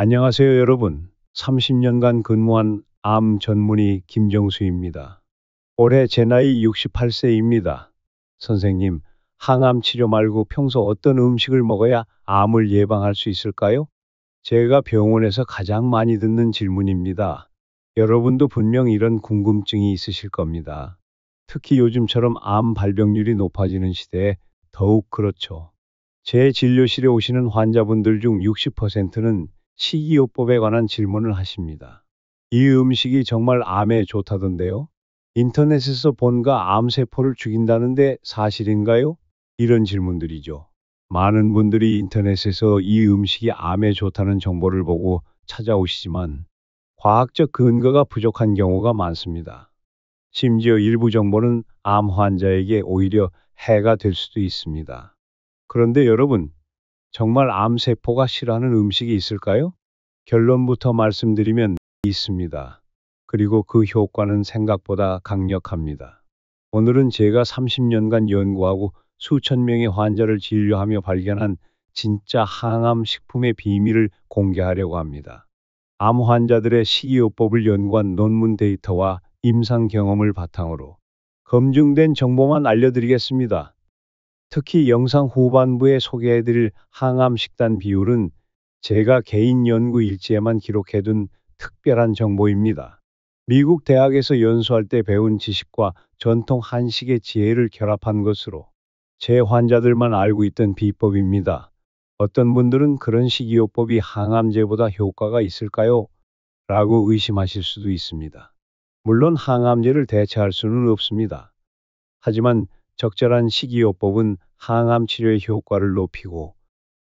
안녕하세요, 여러분. 30년간 근무한 암 전문의 김정수입니다. 올해 제 나이 68세입니다. 선생님, 항암 치료 말고 평소 어떤 음식을 먹어야 암을 예방할 수 있을까요? 제가 병원에서 가장 많이 듣는 질문입니다. 여러분도 분명 이런 궁금증이 있으실 겁니다. 특히 요즘처럼 암 발병률이 높아지는 시대에 더욱 그렇죠. 제 진료실에 오시는 환자분들 중 60%는 식이요법에 관한 질문을 하십니다. 이 음식이 정말 암에 좋다던데요? 인터넷에서 본가 암세포를 죽인다는데 사실인가요? 이런 질문들이죠. 많은 분들이 인터넷에서 이 음식이 암에 좋다는 정보를 보고 찾아오시지만 과학적 근거가 부족한 경우가 많습니다. 심지어 일부 정보는 암 환자에게 오히려 해가 될 수도 있습니다. 그런데 여러분, 정말 암세포가 싫어하는 음식이 있을까요? 결론부터 말씀드리면 있습니다. 그리고 그 효과는 생각보다 강력합니다. 오늘은 제가 30년간 연구하고 수천 명의 환자를 진료하며 발견한 진짜 항암 식품의 비밀을 공개하려고 합니다. 암 환자들의 식이요법을 연구한 논문 데이터와 임상 경험을 바탕으로 검증된 정보만 알려드리겠습니다. 특히 영상 후반부에 소개해드릴 항암 식단 비율은 제가 개인 연구 일지에만 기록해둔 특별한 정보입니다. 미국 대학에서 연수할 때 배운 지식과 전통 한식의 지혜를 결합한 것으로 제 환자들만 알고 있던 비법입니다. 어떤 분들은 그런 식이요법이 항암제보다 효과가 있을까요? 라고 의심하실 수도 있습니다. 물론 항암제를 대체할 수는 없습니다. 하지만 적절한 식이요법은 항암 치료의 효과를 높이고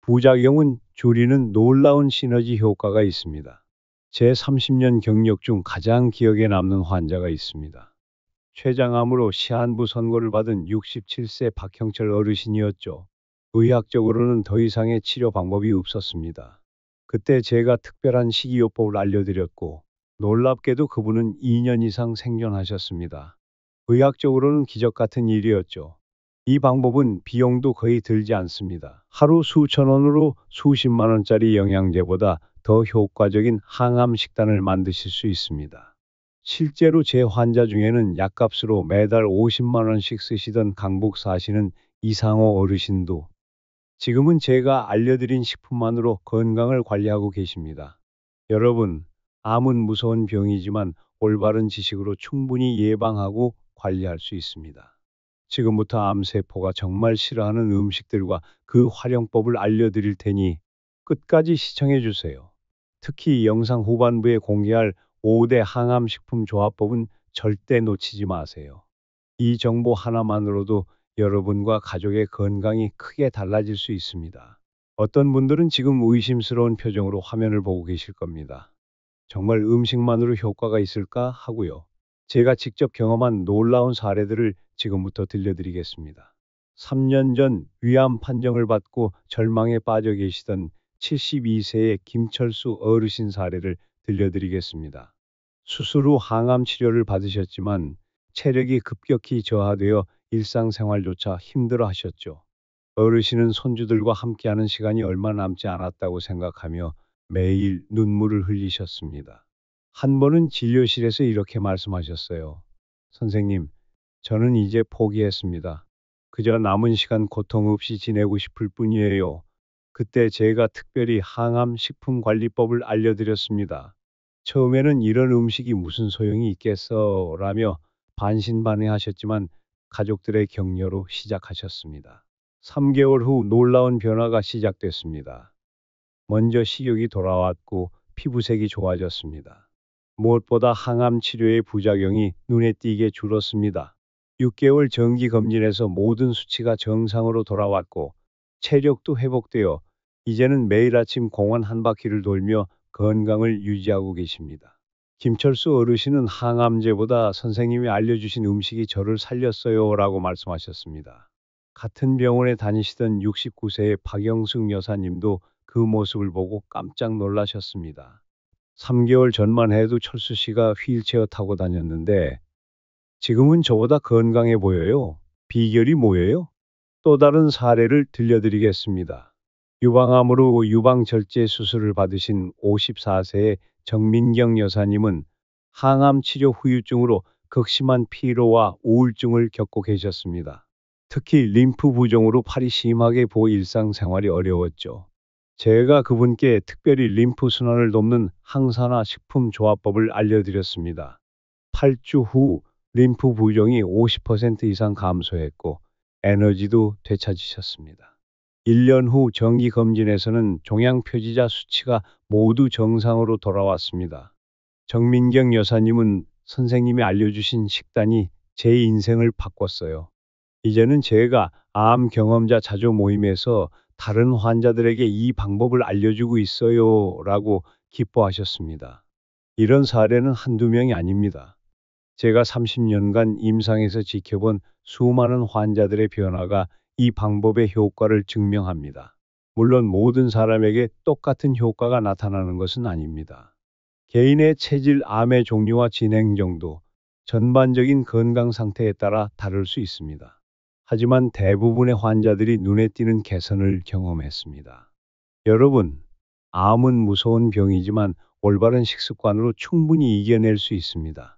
부작용은 줄이는 놀라운 시너지 효과가 있습니다. 제 30년 경력 중 가장 기억에 남는 환자가 있습니다. 췌장암으로 시한부 선고를 받은 67세 박형철 어르신이었죠. 의학적으로는 더 이상의 치료 방법이 없었습니다. 그때 제가 특별한 식이요법을 알려드렸고 놀랍게도 그분은 2년 이상 생존하셨습니다. 의학적으로는 기적 같은 일이었죠. 이 방법은 비용도 거의 들지 않습니다. 하루 수천 원으로 수십만 원짜리 영양제보다 더 효과적인 항암 식단을 만드실 수 있습니다. 실제로 제 환자 중에는 약값으로 매달 50만 원씩 쓰시던 강북 사시는 이상호 어르신도 지금은 제가 알려드린 식품만으로 건강을 관리하고 계십니다. 여러분, 암은 무서운 병이지만 올바른 지식으로 충분히 예방하고 관리할 수 있습니다. 지금부터 암세포가 정말 싫어하는 음식들과 그 활용법을 알려드릴 테니 끝까지 시청해 주세요. 특히 영상 후반부에 공개할 5대 항암식품 조합법은 절대 놓치지 마세요. 이 정보 하나만으로도 여러분과 가족의 건강이 크게 달라질 수 있습니다. 어떤 분들은 지금 의심스러운 표정으로 화면을 보고 계실 겁니다. 정말 음식만으로 효과가 있을까 하고요. 제가 직접 경험한 놀라운 사례들을 지금부터 들려드리겠습니다. 3년 전 위암 판정을 받고 절망에 빠져 계시던 72세의 김철수 어르신 사례를 들려드리겠습니다. 수술 후 항암 치료를 받으셨지만 체력이 급격히 저하되어 일상생활조차 힘들어 하셨죠. 어르신은 손주들과 함께하는 시간이 얼마 남지 않았다고 생각하며 매일 눈물을 흘리셨습니다. 한 번은 진료실에서 이렇게 말씀하셨어요. 선생님, 저는 이제 포기했습니다. 그저 남은 시간 고통 없이 지내고 싶을 뿐이에요. 그때 제가 특별히 항암 식품 관리법을 알려드렸습니다. 처음에는 이런 음식이 무슨 소용이 있겠어 라며 반신반의하셨지만 가족들의 격려로 시작하셨습니다. 3개월 후 놀라운 변화가 시작됐습니다. 먼저 식욕이 돌아왔고 피부색이 좋아졌습니다. 무엇보다 항암 치료의 부작용이 눈에 띄게 줄었습니다. 6개월 정기 검진에서 모든 수치가 정상으로 돌아왔고 체력도 회복되어 이제는 매일 아침 공원 한 바퀴를 돌며 건강을 유지하고 계십니다. 김철수 어르신은 항암제보다 선생님이 알려주신 음식이 저를 살렸어요 라고 말씀하셨습니다. 같은 병원에 다니시던 69세의 박영숙 여사님도 그 모습을 보고 깜짝 놀라셨습니다. 3개월 전만 해도 철수 씨가 휠체어 타고 다녔는데 지금은 저보다 건강해 보여요. 비결이 뭐예요? 또 다른 사례를 들려드리겠습니다. 유방암으로 유방절제 수술을 받으신 54세의 정민경 여사님은 항암 치료 후유증으로 극심한 피로와 우울증을 겪고 계셨습니다. 특히 림프 부종으로 팔이 심하게 부어 일상생활이 어려웠죠. 제가 그분께 특별히 림프 순환을 돕는 항산화 식품 조합법을 알려드렸습니다. 8주 후 림프 부종이 50% 이상 감소했고 에너지도 되찾으셨습니다. 1년 후 정기 검진에서는 종양 표지자 수치가 모두 정상으로 돌아왔습니다. 정민경 여사님은 선생님이 알려주신 식단이 제 인생을 바꿨어요. 이제는 제가 암 경험자 자조 모임에서 다른 환자들에게 이 방법을 알려주고 있어요 라고 기뻐하셨습니다. 이런 사례는 한두 명이 아닙니다. 제가 30년간 임상에서 지켜본 수많은 환자들의 변화가 이 방법의 효과를 증명합니다. 물론 모든 사람에게 똑같은 효과가 나타나는 것은 아닙니다. 개인의 체질, 암의 종류와 진행 정도, 전반적인 건강 상태에 따라 다를 수 있습니다. 하지만 대부분의 환자들이 눈에 띄는 개선을 경험했습니다. 여러분, 암은 무서운 병이지만 올바른 식습관으로 충분히 이겨낼 수 있습니다.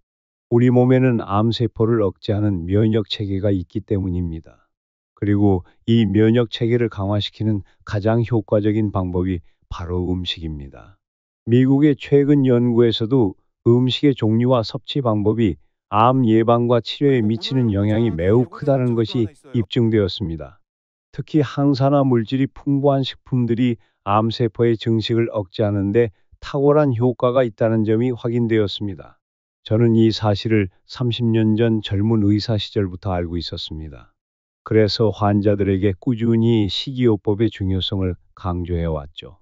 우리 몸에는 암세포를 억제하는 면역 체계가 있기 때문입니다. 그리고 이 면역 체계를 강화시키는 가장 효과적인 방법이 바로 음식입니다. 미국의 최근 연구에서도 음식의 종류와 섭취 방법이 암 예방과 치료에 미치는 영향이 매우 크다는 것이 입증되었습니다. 특히 항산화 물질이 풍부한 식품들이 암세포의 증식을 억제하는 데 탁월한 효과가 있다는 점이 확인되었습니다. 저는 이 사실을 30년 전 젊은 의사 시절부터 알고 있었습니다. 그래서 환자들에게 꾸준히 식이요법의 중요성을 강조해 왔죠.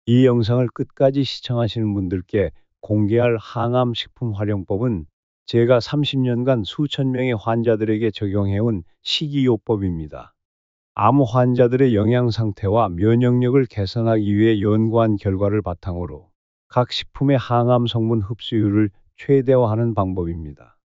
이 영상을 끝까지 시청하시는 분들께 공개할 항암 식품 활용법은 제가 30년간 수천 명의 환자들에게 적용해온 식이요법입니다. 암 환자들의 영양 상태와 면역력을 개선하기 위해 연구한 결과를 바탕으로 각 식품의 항암 성분 흡수율을 최대화하는 방법입니다.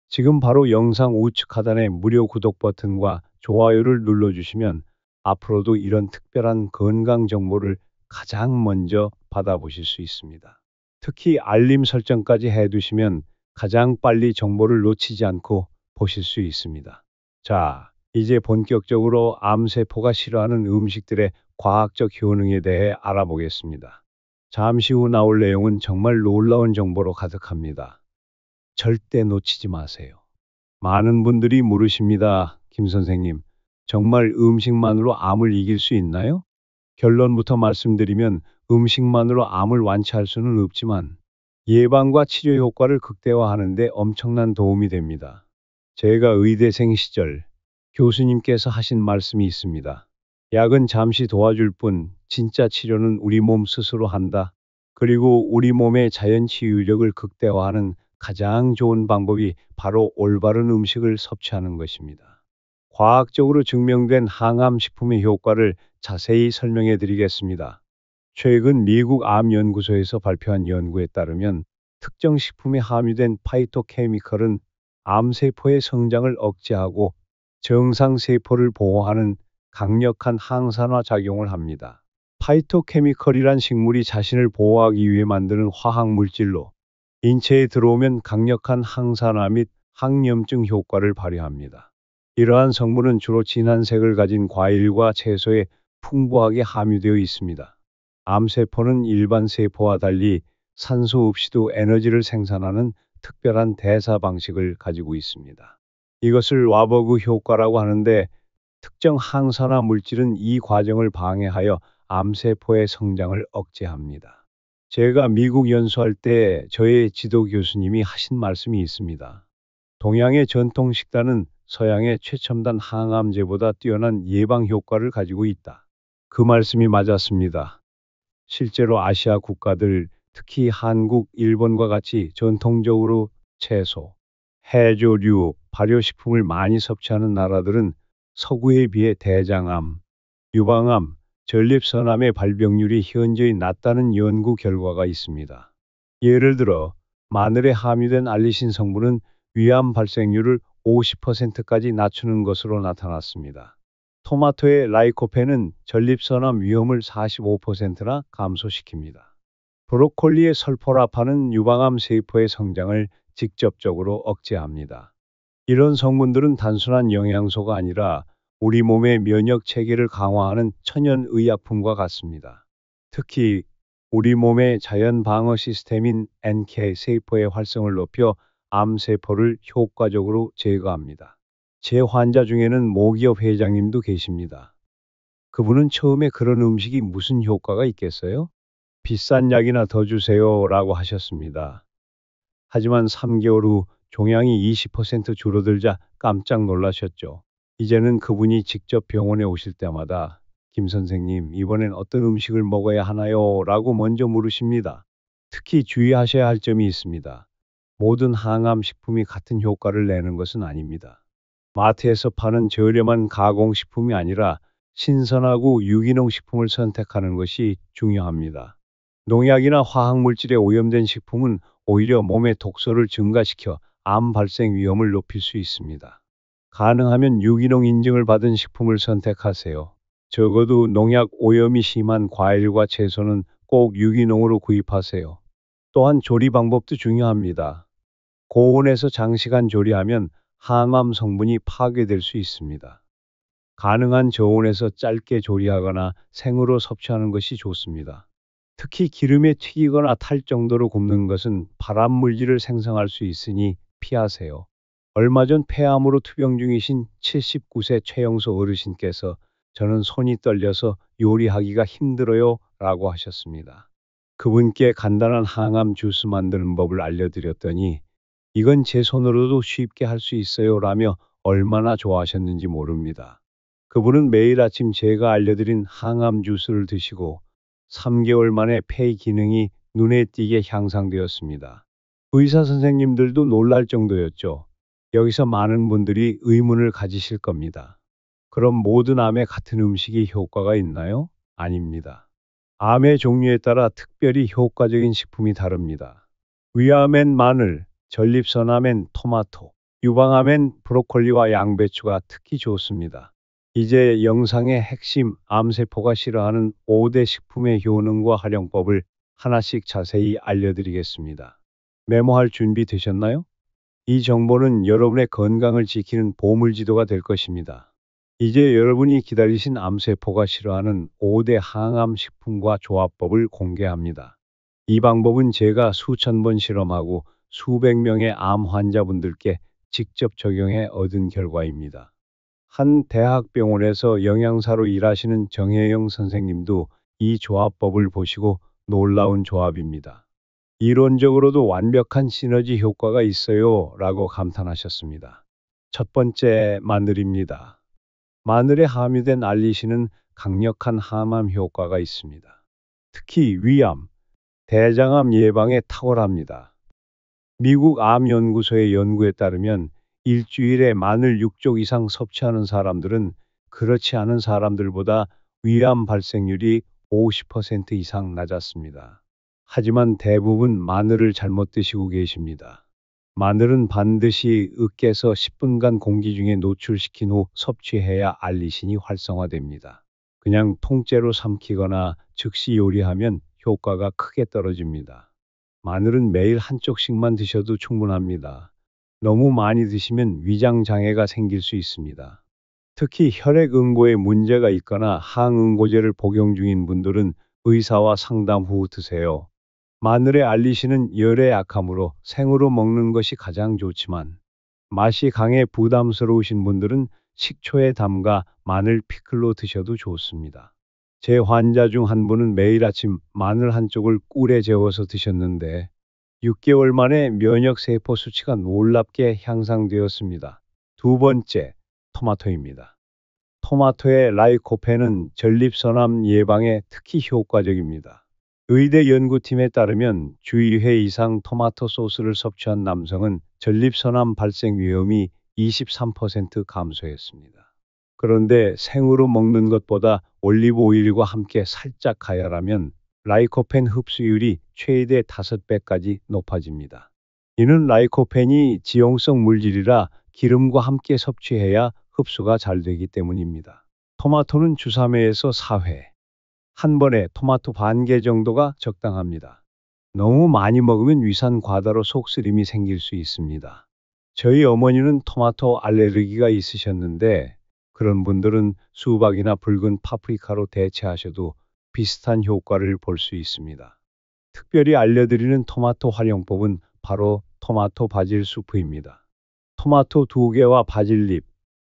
지금 바로 영상 우측 하단의 무료 구독 버튼과 좋아요를 눌러주시면 앞으로도 이런 특별한 건강 정보를 가장 먼저 받아보실 수 있습니다. 특히 알림 설정까지 해두시면 가장 빨리 정보를 놓치지 않고 보실 수 있습니다. 자, 이제 본격적으로 암세포가 싫어하는 음식들의 과학적 효능에 대해 알아보겠습니다. 잠시 후 나올 내용은 정말 놀라운 정보로 가득합니다. 절대 놓치지 마세요. 많은 분들이 물으십니다. 김 선생님, 정말 음식만으로 암을 이길 수 있나요? 결론부터 말씀드리면 음식만으로 암을 완치할 수는 없지만 예방과 치료 효과를 극대화하는 데 엄청난 도움이 됩니다. 제가 의대생 시절 교수님께서 하신 말씀이 있습니다. 약은 잠시 도와줄 뿐 진짜 치료는 우리 몸 스스로 한다. 그리고 우리 몸의 자연 치유력을 극대화하는 가장 좋은 방법이 바로 올바른 음식을 섭취하는 것입니다. 과학적으로 증명된 항암 식품의 효과를 자세히 설명해 드리겠습니다. 최근 미국 암연구소에서 발표한 연구에 따르면 특정 식품에 함유된 파이토케미컬은 암세포의 성장을 억제하고 정상세포를 보호하는 강력한 항산화 작용을 합니다. 파이토케미컬이란 식물이 자신을 보호하기 위해 만드는 화학물질로 인체에 들어오면 강력한 항산화 및 항염증 효과를 발휘합니다. 이러한 성분은 주로 진한 색을 가진 과일과 채소에 풍부하게 함유되어 있습니다. 암세포는 일반 세포와 달리 산소 없이도 에너지를 생산하는 특별한 대사 방식을 가지고 있습니다. 이것을 와버그 효과라고 하는데 특정 항산화 물질은 이 과정을 방해하여 암세포의 성장을 억제합니다. 제가 미국 연수할 때 저의 지도 교수님이 하신 말씀이 있습니다. 동양의 전통 식단은 서양의 최첨단 항암제보다 뛰어난 예방 효과를 가지고 있다. 그 말씀이 맞았습니다. 실제로 아시아 국가들, 특히 한국, 일본과 같이 전통적으로 채소, 해조류, 발효식품을 많이 섭취하는 나라들은 서구에 비해 대장암, 유방암, 전립선암의 발병률이 현저히 낮다는 연구 결과가 있습니다. 예를 들어 마늘에 함유된 알리신 성분은 위암 발생률을 50%까지 낮추는 것으로 나타났습니다. 토마토의 라이코펜은 전립선암 위험을 45%나 감소시킵니다. 브로콜리의 설포라판은 유방암 세포의 성장을 직접적으로 억제합니다. 이런 성분들은 단순한 영양소가 아니라 우리 몸의 면역 체계를 강화하는 천연 의약품과 같습니다. 특히 우리 몸의 자연 방어 시스템인 NK 세포의 활성을 높여 암 세포를 효과적으로 제거합니다. 제 환자 중에는 모기업 회장님도 계십니다. 그분은 처음에 그런 음식이 무슨 효과가 있겠어요? 비싼 약이나 더 주세요라고 하셨습니다. 하지만 3개월 후 종양이 20% 줄어들자 깜짝 놀라셨죠. 이제는 그분이 직접 병원에 오실 때마다 김 선생님, 이번엔 어떤 음식을 먹어야 하나요? 라고 먼저 물으십니다. 특히 주의하셔야 할 점이 있습니다. 모든 항암 식품이 같은 효과를 내는 것은 아닙니다. 마트에서 파는 저렴한 가공식품이 아니라 신선하고 유기농 식품을 선택하는 것이 중요합니다. 농약이나 화학물질에 오염된 식품은 오히려 몸의 독소를 증가시켜 암 발생 위험을 높일 수 있습니다. 가능하면 유기농 인증을 받은 식품을 선택하세요. 적어도 농약 오염이 심한 과일과 채소는 꼭 유기농으로 구입하세요. 또한 조리 방법도 중요합니다. 고온에서 장시간 조리하면 항암 성분이 파괴될 수 있습니다. 가능한 저온에서 짧게 조리하거나 생으로 섭취하는 것이 좋습니다. 특히 기름에 튀기거나 탈 정도로 굽는 것은 발암 물질을 생성할 수 있으니 피하세요. 얼마 전 폐암으로 투병 중이신 79세 최영소 어르신께서 저는 손이 떨려서 요리하기가 힘들어요 라고 하셨습니다. 그분께 간단한 항암 주스 만드는 법을 알려드렸더니 이건 제 손으로도 쉽게 할 수 있어요 라며 얼마나 좋아하셨는지 모릅니다. 그분은 매일 아침 제가 알려드린 항암 주스를 드시고 3개월 만에 폐 기능이 눈에 띄게 향상되었습니다. 의사 선생님들도 놀랄 정도였죠. 여기서 많은 분들이 의문을 가지실 겁니다. 그럼 모든 암에 같은 음식이 효과가 있나요? 아닙니다. 암의 종류에 따라 특별히 효과적인 식품이 다릅니다. 위암엔 마늘, 전립선암엔 토마토, 유방암엔 브로콜리와 양배추가 특히 좋습니다. 이제 영상의 핵심 암세포가 싫어하는 5대 식품의 효능과 활용법을 하나씩 자세히 알려드리겠습니다. 메모할 준비 되셨나요? 이 정보는 여러분의 건강을 지키는 보물지도가 될 것입니다. 이제 여러분이 기다리신 암세포가 싫어하는 5대 항암 식품과 조합법을 공개합니다. 이 방법은 제가 수천 번 실험하고 수백 명의 암 환자분들께 직접 적용해 얻은 결과입니다. 한 대학병원에서 영양사로 일하시는 정혜영 선생님도 이 조합법을 보시고 놀라운 조합입니다. 이론적으로도 완벽한 시너지 효과가 있어요 라고 감탄하셨습니다. 첫 번째, 마늘입니다. 마늘에 함유된 알리신은 강력한 항암 효과가 있습니다. 특히 위암, 대장암 예방에 탁월합니다. 미국 암연구소의 연구에 따르면 일주일에 마늘 6쪽 이상 섭취하는 사람들은 그렇지 않은 사람들보다 위암 발생률이 50% 이상 낮았습니다. 하지만 대부분 마늘을 잘못 드시고 계십니다. 마늘은 반드시 으깨서 10분간 공기 중에 노출시킨 후 섭취해야 알리신이 활성화됩니다. 그냥 통째로 삼키거나 즉시 요리하면 효과가 크게 떨어집니다. 마늘은 매일 한 쪽씩만 드셔도 충분합니다. 너무 많이 드시면 위장 장애가 생길 수 있습니다. 특히 혈액 응고에 문제가 있거나 항응고제를 복용 중인 분들은 의사와 상담 후 드세요. 마늘의 알리신은 열에 약하므로 생으로 먹는 것이 가장 좋지만 맛이 강해 부담스러우신 분들은 식초에 담가 마늘 피클로 드셔도 좋습니다. 제 환자 중 한 분은 매일 아침 마늘 한 쪽을 꿀에 재워서 드셨는데 6개월 만에 면역 세포 수치가 놀랍게 향상되었습니다. 두 번째, 토마토입니다. 토마토의 라이코펜은 전립선암 예방에 특히 효과적입니다. 의대 연구팀에 따르면 주 2회 이상 토마토 소스를 섭취한 남성은 전립선암 발생 위험이 23% 감소했습니다. 그런데 생으로 먹는 것보다 올리브 오일과 함께 살짝 가열하면 라이코펜 흡수율이 최대 5배까지 높아집니다. 이는 라이코펜이 지용성 물질이라 기름과 함께 섭취해야 흡수가 잘 되기 때문입니다. 토마토는 주 3회에서 4회. 한 번에 토마토 반 개 정도가 적당합니다. 너무 많이 먹으면 위산 과다로 속쓰림이 생길 수 있습니다. 저희 어머니는 토마토 알레르기가 있으셨는데 그런 분들은 수박이나 붉은 파프리카로 대체하셔도 비슷한 효과를 볼 수 있습니다. 특별히 알려드리는 토마토 활용법은 바로 토마토 바질 수프입니다. 토마토 2개와 바질잎,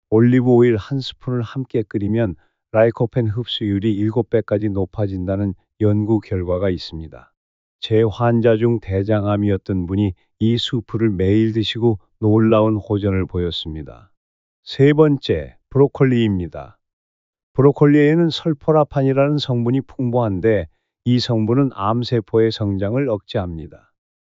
올리브 오일 1스푼을 함께 끓이면 라이코펜 흡수율이 7배까지 높아진다는 연구 결과가 있습니다. 제 환자 중 대장암이었던 분이 이 수프를 매일 드시고 놀라운 호전을 보였습니다. 세 번째, 브로콜리입니다. 브로콜리에는 설포라판이라는 성분이 풍부한데 이 성분은 암세포의 성장을 억제합니다.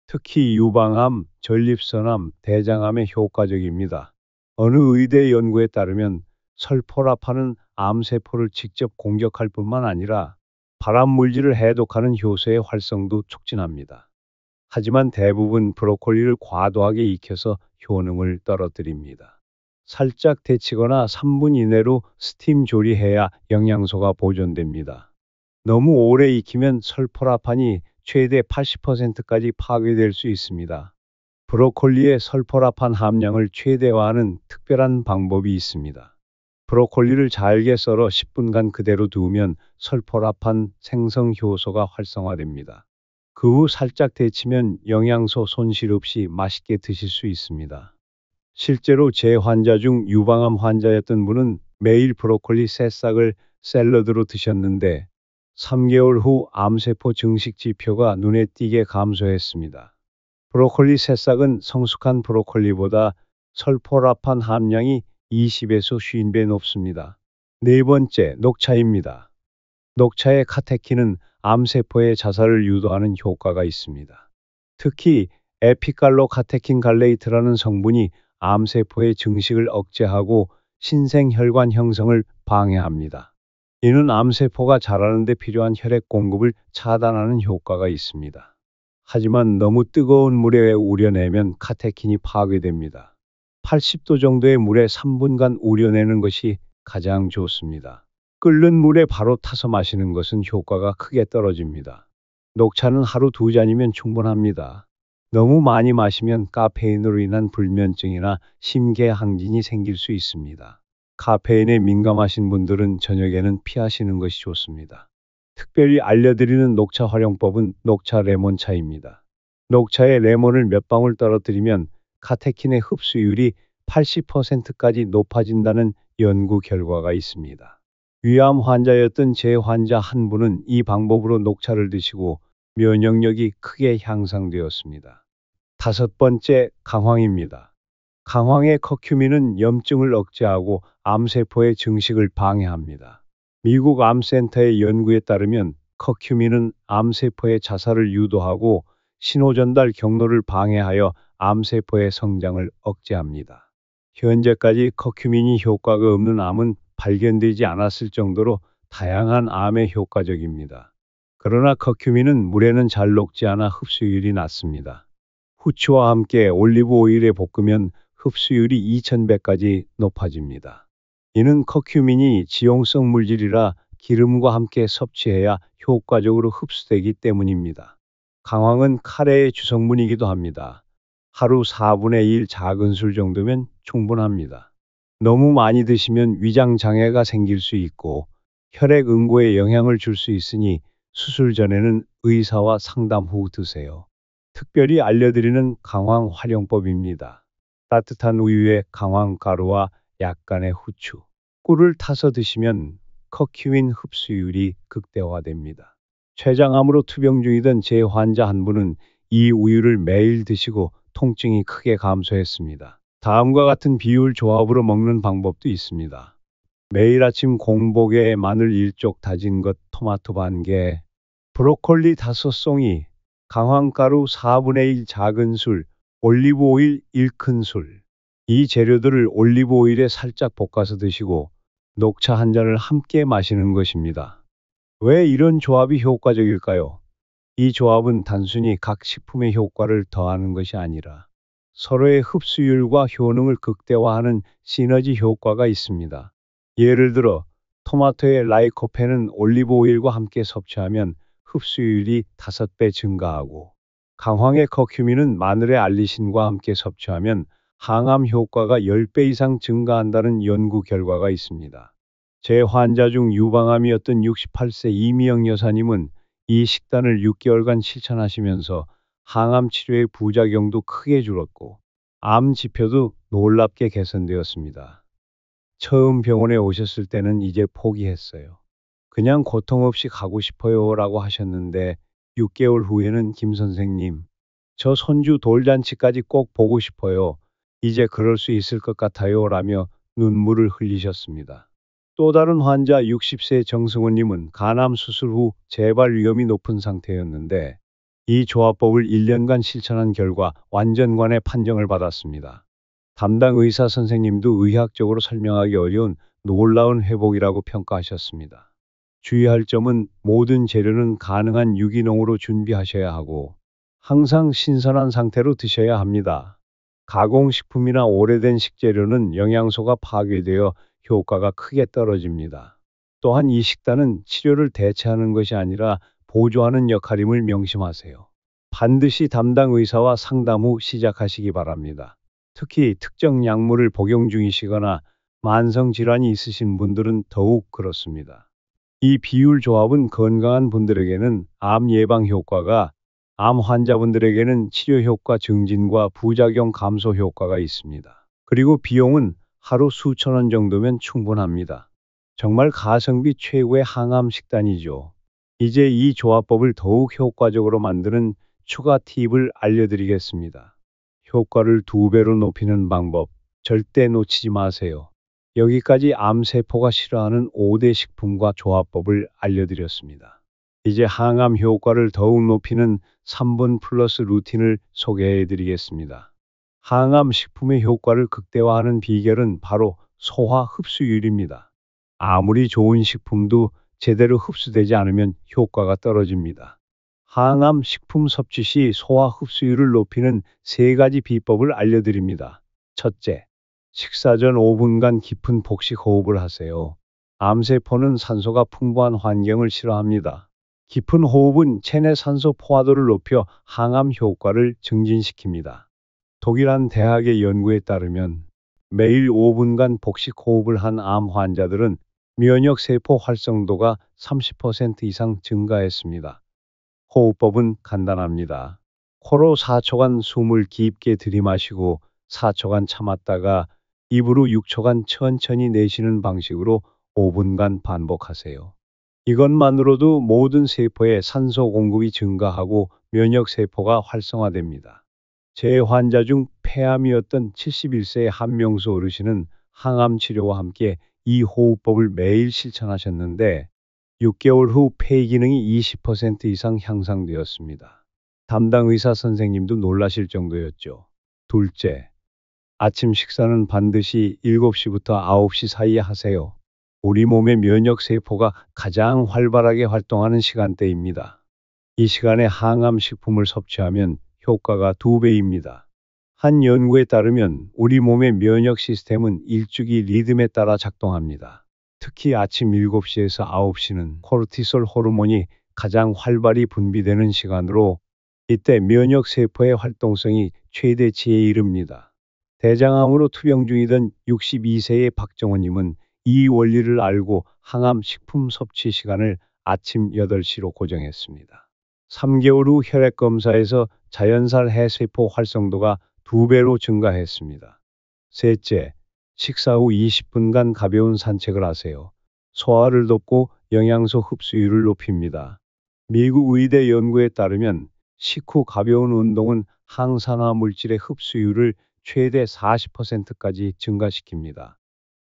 특히 유방암, 전립선암, 대장암에 효과적입니다. 어느 의대 연구에 따르면 설포라판은 암세포를 직접 공격할 뿐만 아니라 발암물질을 해독하는 효소의 활성도 촉진합니다. 하지만 대부분 브로콜리를 과도하게 익혀서 효능을 떨어뜨립니다. 살짝 데치거나 3분 이내로 스팀 조리해야 영양소가 보존됩니다. 너무 오래 익히면 설포라판이 최대 80%까지 파괴될 수 있습니다. 브로콜리의 설포라판 함량을 최대화하는 특별한 방법이 있습니다. 브로콜리를 잘게 썰어 10분간 그대로 두면 설포라판 생성 효소가 활성화됩니다. 그 후 살짝 데치면 영양소 손실 없이 맛있게 드실 수 있습니다. 실제로 제 환자 중 유방암 환자였던 분은 매일 브로콜리 새싹을 샐러드로 드셨는데 3개월 후 암세포 증식 지표가 눈에 띄게 감소했습니다. 브로콜리 새싹은 성숙한 브로콜리보다 설포라판 함량이 20에서 50배 높습니다. 네 번째, 녹차입니다. 녹차의 카테킨은 암세포의 자살을 유도하는 효과가 있습니다. 특히 에피칼로카테킨 갈레이트라는 성분이 암세포의 증식을 억제하고 신생혈관 형성을 방해합니다. 이는 암세포가 자라는 데 필요한 혈액 공급을 차단하는 효과가 있습니다. 하지만 너무 뜨거운 물에 우려내면 카테킨이 파괴됩니다. 80도 정도의 물에 3분간 우려내는 것이 가장 좋습니다. 끓는 물에 바로 타서 마시는 것은 효과가 크게 떨어집니다. 녹차는 하루 2잔이면 충분합니다. 너무 많이 마시면 카페인으로 인한 불면증이나 심계항진이 생길 수 있습니다. 카페인에 민감하신 분들은 저녁에는 피하시는 것이 좋습니다. 특별히 알려드리는 녹차 활용법은 녹차 레몬차입니다. 녹차에 레몬을 몇 방울 떨어뜨리면 카테킨의 흡수율이 80%까지 높아진다는 연구 결과가 있습니다. 위암 환자였던 제 환자 한 분은 이 방법으로 녹차를 드시고 면역력이 크게 향상되었습니다. 다섯 번째, 강황입니다. 강황의 커큐민은 염증을 억제하고 암세포의 증식을 방해합니다. 미국 암센터의 연구에 따르면 커큐민은 암세포의 자살을 유도하고 신호전달 경로를 방해하여 암세포의 성장을 억제합니다. 현재까지 커큐민이 효과가 없는 암은 발견되지 않았을 정도로 다양한 암에 효과적입니다. 그러나 커큐민은 물에는 잘 녹지 않아 흡수율이 낮습니다. 후추와 함께 올리브 오일에 볶으면 흡수율이 2000배까지 높아집니다. 이는 커큐민이 지용성 물질이라 기름과 함께 섭취해야 효과적으로 흡수되기 때문입니다. 강황은 카레의 주성분이기도 합니다. 하루 4분의 1 작은 술 정도면 충분합니다. 너무 많이 드시면 위장 장애가 생길 수 있고 혈액 응고에 영향을 줄 수 있으니 수술 전에는 의사와 상담 후 드세요. 특별히 알려드리는 강황 활용법입니다. 따뜻한 우유에 강황 가루와 약간의 후추, 꿀을 타서 드시면 커큐민 흡수율이 극대화됩니다. 췌장암으로 투병 중이던 제 환자 한 분은 이 우유를 매일 드시고 통증이 크게 감소했습니다. 다음과 같은 비율 조합으로 먹는 방법도 있습니다. 매일 아침 공복에 마늘 1쪽 다진 것, 토마토 반 개, 브로콜리 5송이, 강황가루 4분의 1 작은 술, 올리브 오일 1큰술. 이 재료들을 올리브 오일에 살짝 볶아서 드시고 녹차 한 잔을 함께 마시는 것입니다. 왜 이런 조합이 효과적일까요? 이 조합은 단순히 각 식품의 효과를 더하는 것이 아니라 서로의 흡수율과 효능을 극대화하는 시너지 효과가 있습니다. 예를 들어 토마토의 라이코펜은 올리브 오일과 함께 섭취하면 흡수율이 5배 증가하고, 강황의 커큐민은 마늘의 알리신과 함께 섭취하면 항암 효과가 10배 이상 증가한다는 연구 결과가 있습니다. 제 환자 중 유방암이었던 68세 이미영 여사님은 이 식단을 6개월간 실천하시면서 항암 치료의 부작용도 크게 줄었고, 암 지표도 놀랍게 개선되었습니다. 처음 병원에 오셨을 때는 이제 포기했어요. 그냥 고통 없이 가고 싶어요 라고 하셨는데, 6개월 후에는 김 선생님, 저 손주 돌잔치까지 꼭 보고 싶어요. 이제 그럴 수 있을 것 같아요 라며 눈물을 흘리셨습니다. 또 다른 환자 60세 정승호님은 간암 수술 후 재발 위험이 높은 상태였는데, 이 조화법을 1년간 실천한 결과 완전관의 판정을 받았습니다. 담당 의사 선생님도 의학적으로 설명하기 어려운 놀라운 회복이라고 평가하셨습니다. 주의할 점은 모든 재료는 가능한 유기농으로 준비하셔야 하고, 항상 신선한 상태로 드셔야 합니다. 가공식품이나 오래된 식재료는 영양소가 파괴되어 효과가 크게 떨어집니다. 또한 이 식단은 치료를 대체하는 것이 아니라 보조하는 역할임을 명심하세요. 반드시 담당 의사와 상담 후 시작하시기 바랍니다. 특히 특정 약물을 복용 중이시거나 만성 질환이 있으신 분들은 더욱 그렇습니다. 이 비율 조합은 건강한 분들에게는 암 예방 효과가, 암 환자분들에게는 치료 효과 증진과 부작용 감소 효과가 있습니다. 그리고 비용은 하루 수천 원 정도면 충분합니다. 정말 가성비 최고의 항암 식단이죠. 이제 이 조합법을 더욱 효과적으로 만드는 추가 팁을 알려드리겠습니다. 효과를 2배로 높이는 방법, 절대 놓치지 마세요. 여기까지 암세포가 싫어하는 5대 식품과 조합법을 알려드렸습니다. 이제 항암 효과를 더욱 높이는 3분 플러스 루틴을 소개해 드리겠습니다. 항암 식품의 효과를 극대화하는 비결은 바로 소화 흡수율입니다. 아무리 좋은 식품도 제대로 흡수되지 않으면 효과가 떨어집니다. 항암 식품 섭취 시 소화 흡수율을 높이는 3가지 비법을 알려드립니다. 첫째, 식사 전 5분간 깊은 복식 호흡을 하세요. 암세포는 산소가 풍부한 환경을 싫어합니다. 깊은 호흡은 체내 산소 포화도를 높여 항암 효과를 증진시킵니다. 독일 한 대학의 연구에 따르면 매일 5분간 복식 호흡을 한 암 환자들은 면역세포 활성도가 30% 이상 증가했습니다. 호흡법은 간단합니다. 코로 4초간 숨을 깊게 들이마시고 4초간 참았다가 입으로 6초간 천천히 내쉬는 방식으로 5분간 반복하세요. 이것만으로도 모든 세포에 산소 공급이 증가하고 면역세포가 활성화됩니다. 제 환자 중 폐암이었던 71세의 한명수 어르신은 항암 치료와 함께 이 호흡법을 매일 실천하셨는데 6개월 후 폐 기능이 20% 이상 향상되었습니다. 담당 의사 선생님도 놀라실 정도였죠. 둘째, 아침 식사는 반드시 7시부터 9시 사이에 하세요. 우리 몸의 면역세포가 가장 활발하게 활동하는 시간대입니다. 이 시간에 항암 식품을 섭취하면 효과가 2배입니다. 한 연구에 따르면 우리 몸의 면역 시스템은 일주기 리듬에 따라 작동합니다. 특히 아침 7시에서 9시는 코르티솔 호르몬이 가장 활발히 분비되는 시간으로 이때 면역세포의 활동성이 최대치에 이릅니다. 대장암으로 투병 중이던 62세의 박정호님은 이 원리를 알고 항암 식품 섭취 시간을 아침 8시로 고정했습니다. 3개월 후 혈액 검사에서 자연살 해세포 활성도가 2배로 증가했습니다. 셋째, 식사 후 20분간 가벼운 산책을 하세요. 소화를 돕고 영양소 흡수율을 높입니다. 미국 의대 연구에 따르면 식후 가벼운 운동은 항산화 물질의 흡수율을 최대 40%까지 증가시킵니다.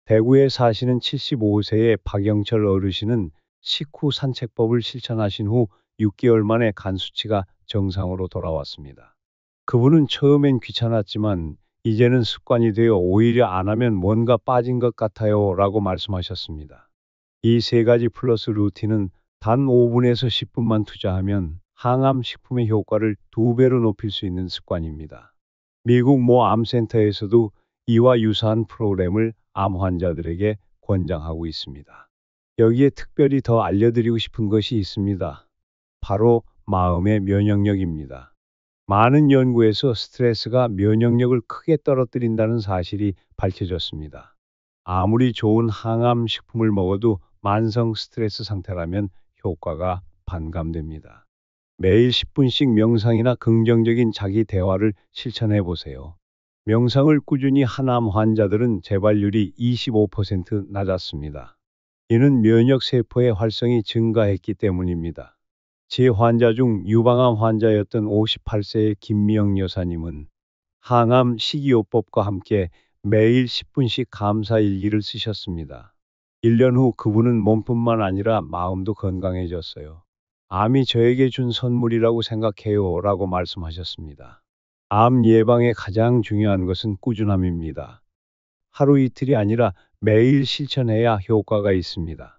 대구에 사시는 75세의 박영철 어르신은 식후 산책법을 실천하신 후 6개월 만에 간 수치가 정상으로 돌아왔습니다. 그분은 처음엔 귀찮았지만 이제는 습관이 되어 오히려 안 하면 뭔가 빠진 것 같아요 라고 말씀하셨습니다. 이 3가지 플러스 루틴은 단 5분에서 10분만 투자하면 항암 식품의 효과를 2배로 높일 수 있는 습관입니다. 미국 모 암센터에서도 이와 유사한 프로그램을 암 환자들에게 권장하고 있습니다. 여기에 특별히 더 알려드리고 싶은 것이 있습니다. 바로 마음의 면역력입니다. 많은 연구에서 스트레스가 면역력을 크게 떨어뜨린다는 사실이 밝혀졌습니다. 아무리 좋은 항암 식품을 먹어도 만성 스트레스 상태라면 효과가 반감됩니다. 매일 10분씩 명상이나 긍정적인 자기 대화를 실천해 보세요. 명상을 꾸준히 한 암 환자들은 재발률이 25% 낮았습니다. 이는 면역 세포의 활성이 증가했기 때문입니다. 제 환자 중 유방암 환자였던 58세의 김미영 여사님은 항암 식이요법과 함께 매일 10분씩 감사 일기를 쓰셨습니다. 1년 후 그분은 몸뿐만 아니라 마음도 건강해졌어요. 암이 저에게 준 선물이라고 생각해요 라고 말씀하셨습니다. 암 예방에 가장 중요한 것은 꾸준함입니다. 하루 이틀이 아니라 매일 실천해야 효과가 있습니다.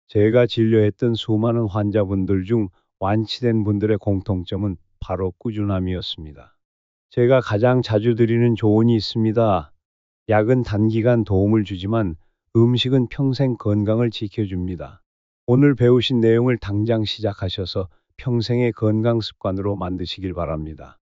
제가 진료했던 수많은 환자분들 중 완치된 분들의 공통점은 바로 꾸준함이었습니다. 제가 가장 자주 드리는 조언이 있습니다. 약은 단기간 도움을 주지만 음식은 평생 건강을 지켜줍니다. 오늘 배우신 내용을 당장 시작하셔서 평생의 건강 습관으로 만드시길 바랍니다.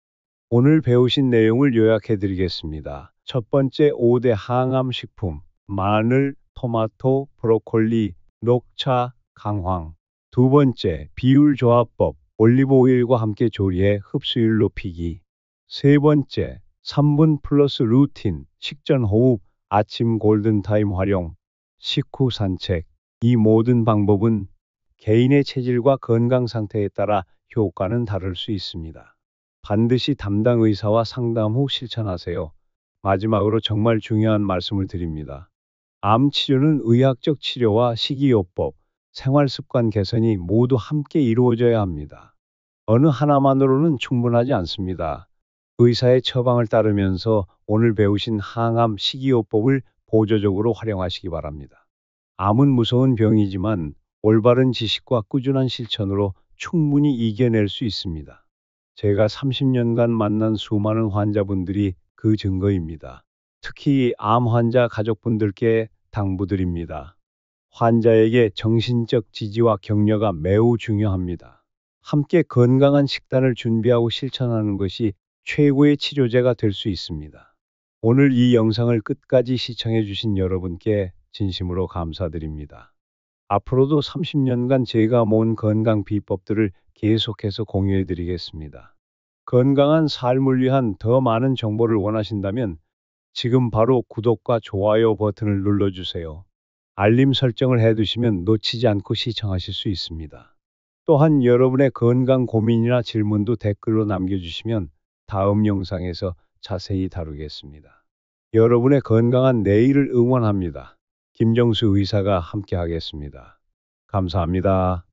오늘 배우신 내용을 요약해 드리겠습니다. 첫 번째 5대 항암 식품, 마늘, 토마토, 브로콜리, 녹차, 강황. 두 번째, 비율 조합법, 올리브 오일과 함께 조리해 흡수율 높이기. 세 번째, 3분 플러스 루틴, 식전 호흡, 아침 골든타임 활용, 식후 산책. 이 모든 방법은 개인의 체질과 건강 상태에 따라 효과는 다를 수 있습니다. 반드시 담당 의사와 상담 후 실천하세요. 마지막으로 정말 중요한 말씀을 드립니다. 암 치료는 의학적 치료와 식이요법, 생활 습관 개선이 모두 함께 이루어져야 합니다. 어느 하나만으로는 충분하지 않습니다. 의사의 처방을 따르면서 오늘 배우신 항암 식이요법을 보조적으로 활용하시기 바랍니다. 암은 무서운 병이지만 올바른 지식과 꾸준한 실천으로 충분히 이겨낼 수 있습니다. 제가 30년간 만난 수많은 환자분들이 그 증거입니다. 특히 암 환자 가족분들께 당부드립니다. 환자에게 정신적 지지와 격려가 매우 중요합니다. 함께 건강한 식단을 준비하고 실천하는 것이 최고의 치료제가 될 수 있습니다. 오늘 이 영상을 끝까지 시청해 주신 여러분께 진심으로 감사드립니다. 앞으로도 30년간 제가 모은 건강 비법들을 계속해서 공유해 드리겠습니다. 건강한 삶을 위한 더 많은 정보를 원하신다면 지금 바로 구독과 좋아요 버튼을 눌러주세요. 알림 설정을 해두시면 놓치지 않고 시청하실 수 있습니다. 또한 여러분의 건강 고민이나 질문도 댓글로 남겨주시면 다음 영상에서 자세히 다루겠습니다. 여러분의 건강한 내일을 응원합니다. 김정수 의사가 함께하겠습니다. 감사합니다.